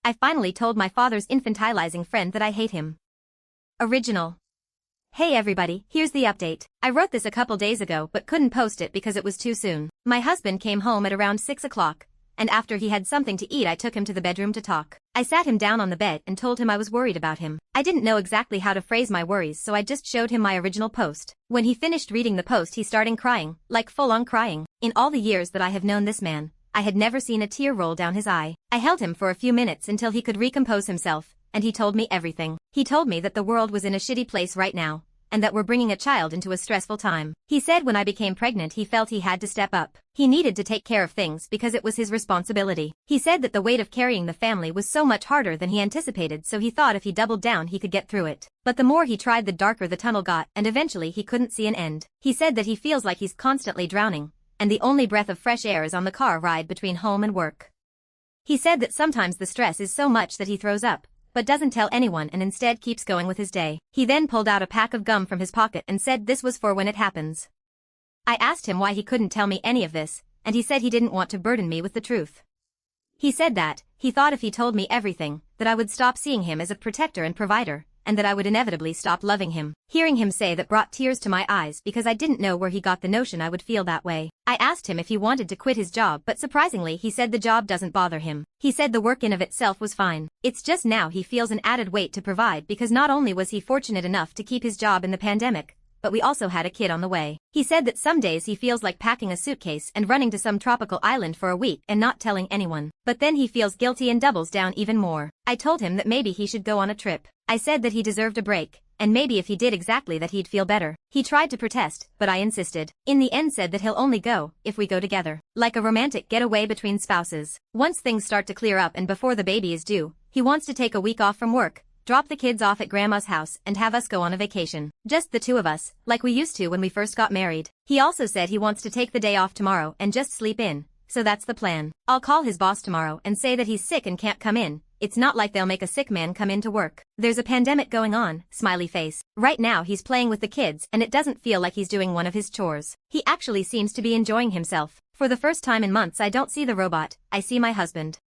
I finally told my father's infantilizing friend that I hate him. Original. Hey everybody, here's the update. I wrote this a couple days ago but couldn't post it because it was too soon. My husband came home at around 6 o'clock, and after he had something to eat I took him to the bedroom to talk. I sat him down on the bed and told him I was worried about him. I didn't know exactly how to phrase my worries, so I just showed him my original post. When he finished reading the post he started crying, like full-on crying. In all the years that I have known this man, I had never seen a tear roll down his eye. I held him for a few minutes until he could recompose himself, and he told me everything. He told me that the world was in a shitty place right now, and that we're bringing a child into a stressful time. He said when I became pregnant he felt he had to step up. He needed to take care of things because it was his responsibility. He said that the weight of carrying the family was so much harder than he anticipated, so he thought if he doubled down he could get through it. But the more he tried the darker the tunnel got, and eventually he couldn't see an end. He said that he feels like he's constantly drowning, and the only breath of fresh air is on the car ride between home and work. He said that sometimes the stress is so much that he throws up, but doesn't tell anyone and instead keeps going with his day. He then pulled out a pack of gum from his pocket and said this was for when it happens. I asked him why he couldn't tell me any of this, and he said he didn't want to burden me with the truth. He said that he thought if he told me everything, that I would stop seeing him as a protector and provider, and that I would inevitably stop loving him. Hearing him say that brought tears to my eyes because I didn't know where he got the notion I would feel that way. I asked him if he wanted to quit his job, but surprisingly he said the job doesn't bother him. He said the work in of itself was fine. It's just now he feels an added weight to provide because not only was he fortunate enough to keep his job in the pandemic, but we also had a kid on the way. He said that some days he feels like packing a suitcase and running to some tropical island for a week and not telling anyone. But then he feels guilty and doubles down even more. I told him that maybe he should go on a trip. I said that he deserved a break, and maybe if he did exactly that he'd feel better. He tried to protest, but I insisted. In the end said that he'll only go if we go together. Like a romantic getaway between spouses. Once things start to clear up and before the baby is due, he wants to take a week off from work, drop the kids off at grandma's house and have us go on a vacation. Just the two of us, like we used to when we first got married. He also said he wants to take the day off tomorrow and just sleep in, so that's the plan. I'll call his boss tomorrow and say that he's sick and can't come in. It's not like they'll make a sick man come in to work. There's a pandemic going on, smiley face. Right now he's playing with the kids and it doesn't feel like he's doing one of his chores. He actually seems to be enjoying himself. For the first time in months I don't see the robot, I see my husband.